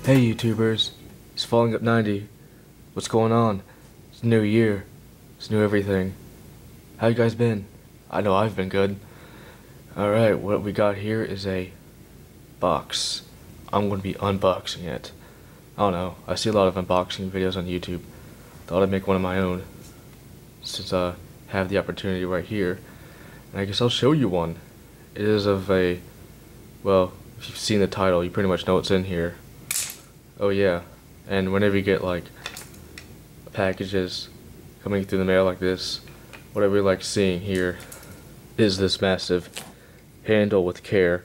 Hey YouTubers, it's Falling Up 90. What's going on? It's a new year. It's new everything. How you guys been? I know I've been good. Alright, what we got here is a box. I'm going to be unboxing it. I don't know, I see a lot of unboxing videos on YouTube. Thought I'd make one of my own, since I have the opportunity right here. And I guess I'll show you one. It is of a, well, if you've seen the title, you pretty much know what's in here. Oh yeah, and whenever you get like packages coming through the mail like this, what I really like seeing here is this massive handle with care.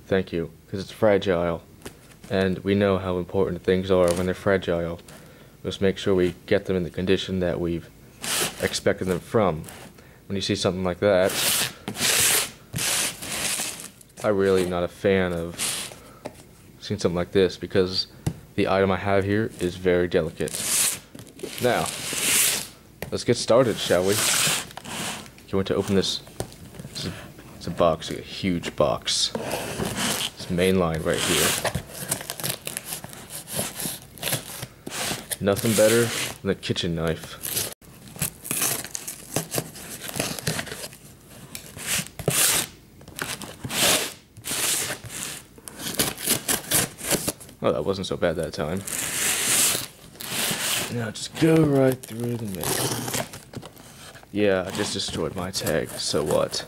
Thank you, because it's fragile, and we know how important things are when they're fragile. Let's make sure we get them in the condition that we've expected them from. When you see something like that, I'm really not a fan of seeing something like this, because the item I have here is very delicate. Now, let's get started, shall we? You want to open this? It's a box, a huge box. This main line right here. Nothing better than a kitchen knife. Oh, that wasn't so bad that time. Now just go right through the middle. Yeah, I just destroyed my tag, so what?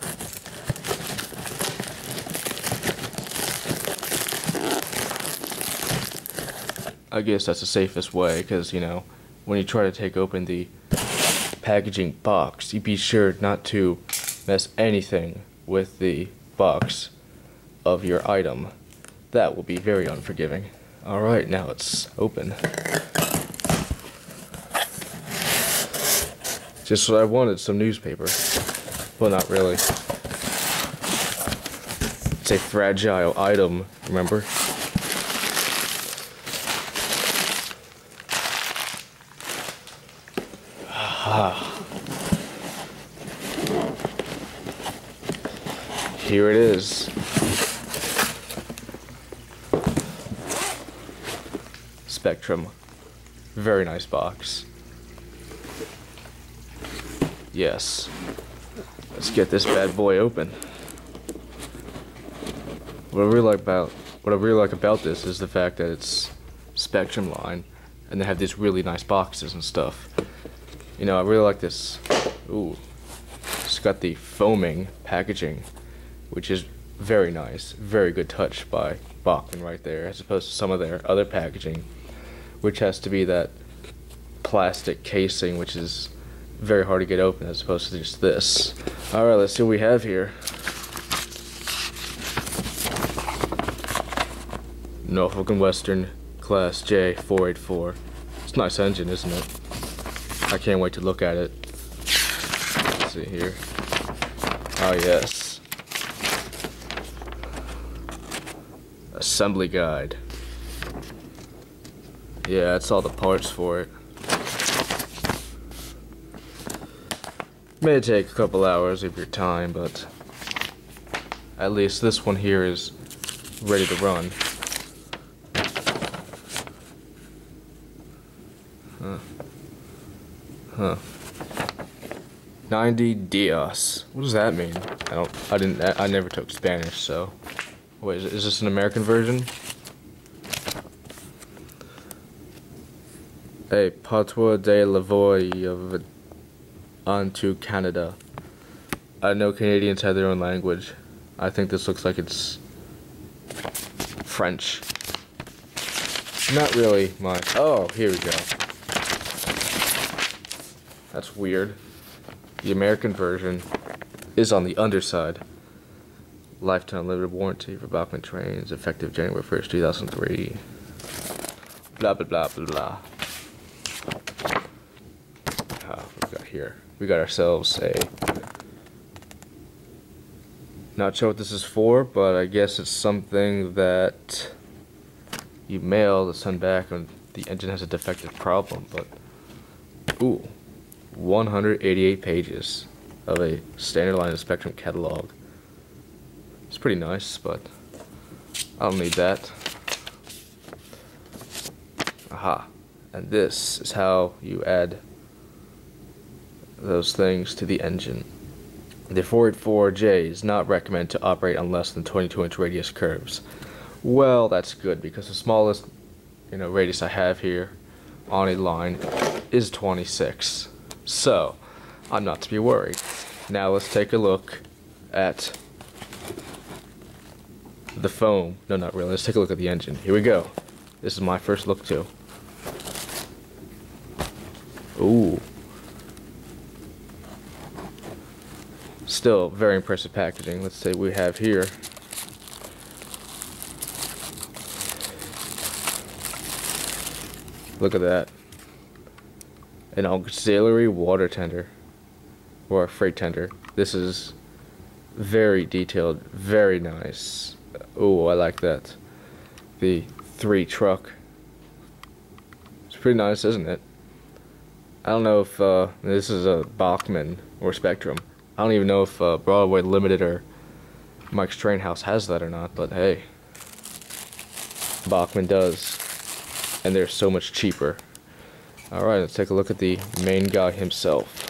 I guess that's the safest way, because, you know, when you try to take open the packaging box, you be sure not to mess anything with the box of your item. That will be very unforgiving. Alright, now it's open. Just what I wanted, some newspaper. Well, not really. It's a fragile item, remember? Here it is. Spectrum. Very nice box. Yes. Let's get this bad boy open. What I really like about this is the fact that it's Spectrum line, and they have these really nice boxes and stuff. You know, I really like this. Ooh. It's got the foaming packaging, which is very nice. Very good touch by Bachman right there, as opposed to some of their other packaging, which has to be that plastic casing, which is very hard to get open, as opposed to just this. Alright, let's see what we have here. Norfolk and Western Class J 484. It's a nice engine, isn't it? I can't wait to look at it. Let's see here. Oh yes. Assembly guide. Yeah, that's all the parts for it. May take a couple hours of your time, but at least this one here is ready to run. Huh. 90 Dias. What does that mean? I never took Spanish, so. Wait, is this an American version? A patois de la voix of onto Canada. I know Canadians have their own language. I think this looks like it's French. Not really my. Oh, here we go. That's weird. The American version is on the underside. Lifetime limited warranty for Bachman trains, effective January 1st, 2003. Blah blah blah blah blah. What we got here? We got ourselves a. Not sure what this is for, but I guess it's something that you mail to send back when the engine has a defective problem. But ooh, 188 pages of a standard line of Spectrum catalog. It's pretty nice, but I don't need that. Aha. And this is how you add those things to the engine. The 484J is not recommended to operate on less than 22-inch radius curves. Well, that's good, because the smallest radius I have here on a line is 26. So, I'm not to be worried. Now let's take a look at the foam. No, not really. Let's take a look at the engine. Here we go. This is my first look too. Ooh. Still very impressive packaging. Let's say we have here. Look at that. An auxiliary water tender. Or a freight tender. This is very detailed, very nice. Oh, I like that. The 3 truck. It's pretty nice, isn't it? I don't know if this is a Bachmann or Spectrum. I don't even know if Broadway Limited or Mike's Train House has that or not, but hey, Bachmann does, and they're so much cheaper. Alright, let's take a look at the main guy himself.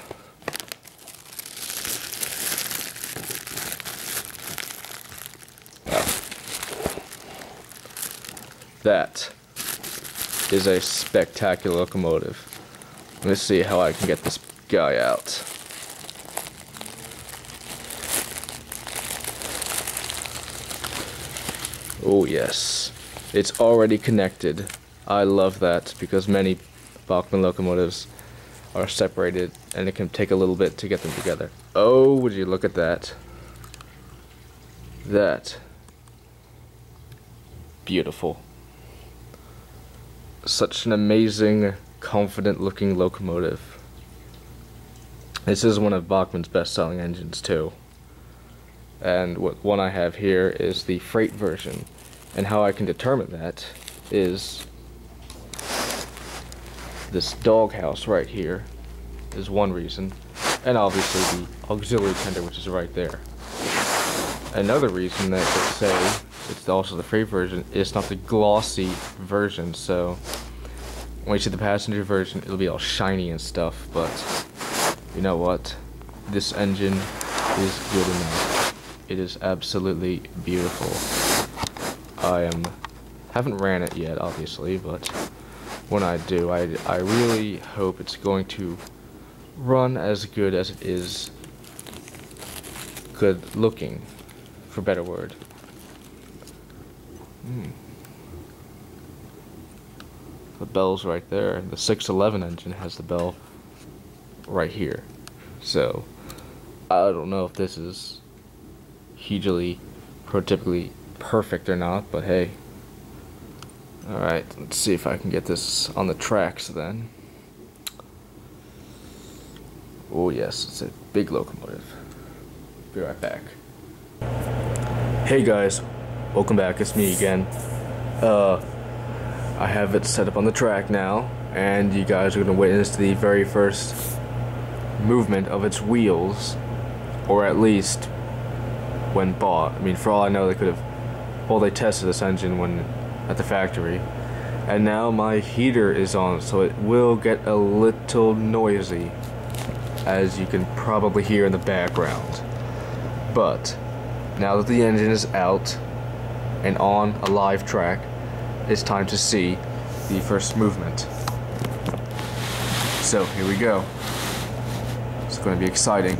Wow. That is a spectacular locomotive. Let's see how I can get this guy out. Oh yes, it's already connected. I love that, because many Bachmann locomotives are separated and it can take a little bit to get them together. Oh, would you look at that. That. Beautiful. Such an amazing, confident looking locomotive. This is one of Bachmann's best selling engines too. And what one I have here is the freight version, and how I can determine that is this doghouse right here is one reason, and obviously the auxiliary tender, which is right there. Another reason that they say it's also the freight version is not the glossy version, so when you see the passenger version it'll be all shiny and stuff, but you know what, this engine is good enough. It is absolutely beautiful. Haven't ran it yet, obviously, but when I do, I really hope it's going to run as good as it is good looking, for a better word. The bell's right there. The 611 engine has the bell right here. So, I don't know if this is hugely, prototypically perfect or not, but hey. Alright, let's see if I can get this on the tracks then. Oh yes, it's a big locomotive. Be right back. Hey guys, welcome back, it's me again. I have it set up on the track now, and you guys are going to witness the very first movement of its wheels, or at least when bought. I mean, for all I know, they could have, well, they tested this engine when at the factory, and now my heater is on, so it will get a little noisy, as you can probably hear in the background. But now that the engine is out and on a live track, it's time to see the first movement. So here we go. It's going to be exciting.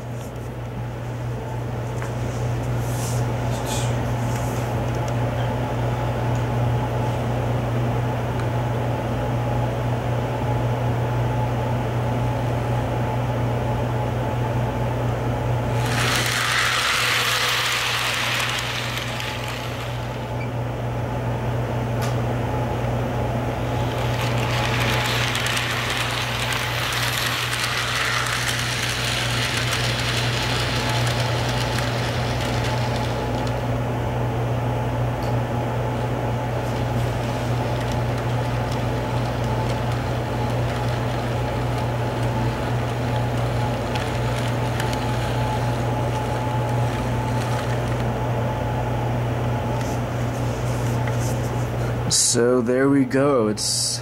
So there we go. It's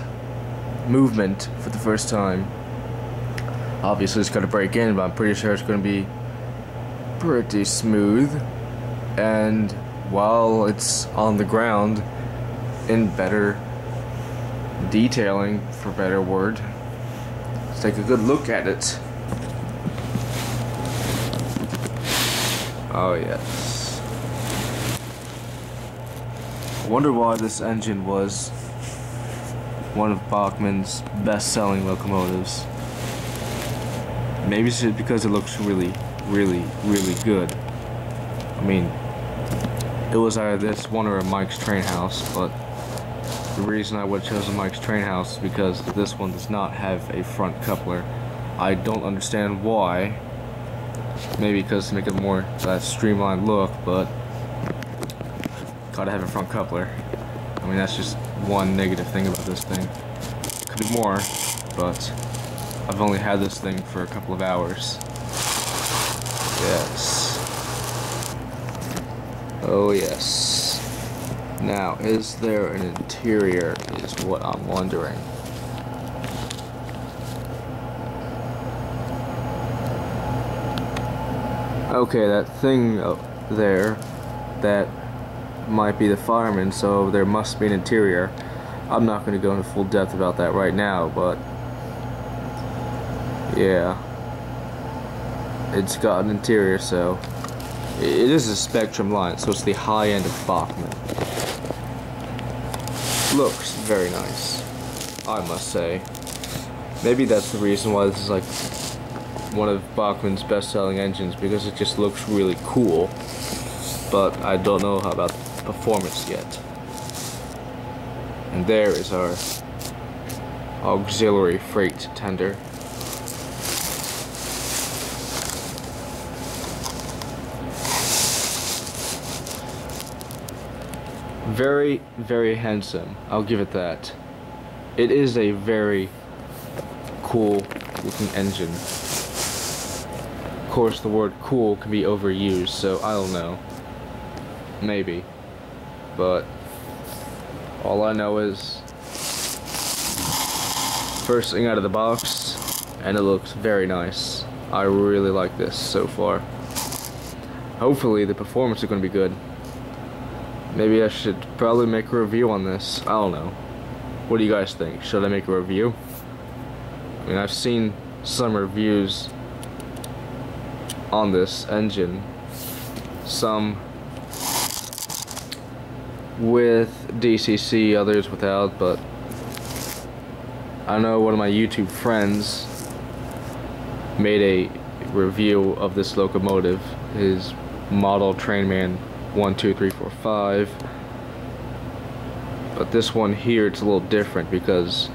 movement for the first time. Obviously it's gonna break in, but I'm pretty sure it's gonna be pretty smooth. And while it's on the ground, in better detailing, for better word, let's take a good look at it. Oh yes. I wonder why this engine was one of Bachmann's best-selling locomotives. Maybe it's just because it looks really good. I mean, it was either this one or a Mike's Train House, but the reason I would have chosen Mike's Train House is because this one does not have a front coupler. I don't understand why. Maybe because to make it more that streamlined look, but gotta have a front coupler. I mean, that's just one negative thing about this thing. Could be more, but I've only had this thing for a couple of hours. Yes. Oh yes. Now, is there an interior is what I'm wondering. Okay, that thing up there, that might be the fireman, so there must be an interior. I'm not going to go into full depth about that right now, but yeah, it's got an interior, so it is a Spectrum line, so it's the high end of Bachmann. Looks very nice, I must say. Maybe that's the reason why this is like one of Bachmann's best-selling engines, because it just looks really cool. But I don't know how about performance yet. And there is our auxiliary freight tender. Very, very handsome. I'll give it that. It is a very cool looking engine. Of course, the word cool can be overused, so I don't know. Maybe. But all I know is first thing out of the box, and it looks very nice. I really like this so far. Hopefully the performance is going to be good. Maybe I should probably make a review on this. I don't know. What do you guys think? Should I make a review? I mean, I've seen some reviews on this engine. Some with DCC, others without, but I know one of my YouTube friends made a review of this locomotive, his model Trainman 12345, but this one here, it's a little different because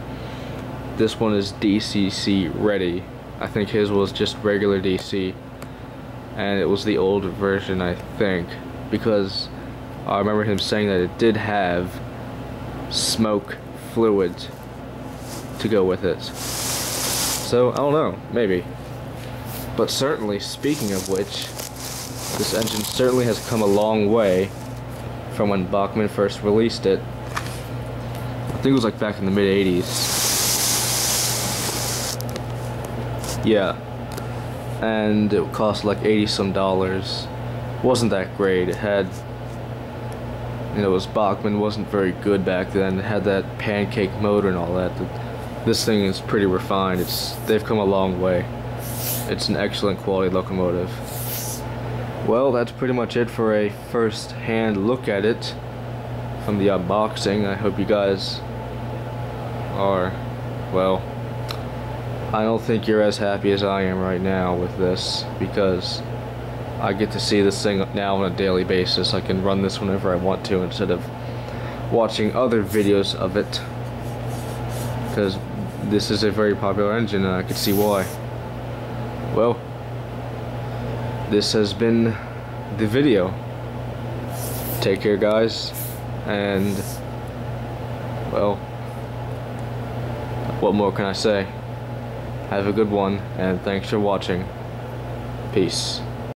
this one is DCC ready. I think his was just regular DC, and it was the old version, I think, because I remember him saying that it did have smoke fluid to go with it. So I don't know, maybe. But certainly, speaking of which, this engine certainly has come a long way from when Bachmann first released it. I think it was like back in the mid-80s. Yeah. And it cost like $80 some. Wasn't that great. It had, you know, it was Bachmann, wasn't very good back then. It had that pancake motor and all that. This thing is pretty refined. They've come a long way. It's an excellent quality locomotive. Well, that's pretty much it for a first-hand look at it from the unboxing. I hope you guys are, well, I don't think you're as happy as I am right now with this, because I get to see this thing now on a daily basis. I can run this whenever I want to instead of watching other videos of it, because this is a very popular engine and I can see why. Well, this has been the video. Take care, guys, and, well, what more can I say? Have a good one, and thanks for watching. Peace.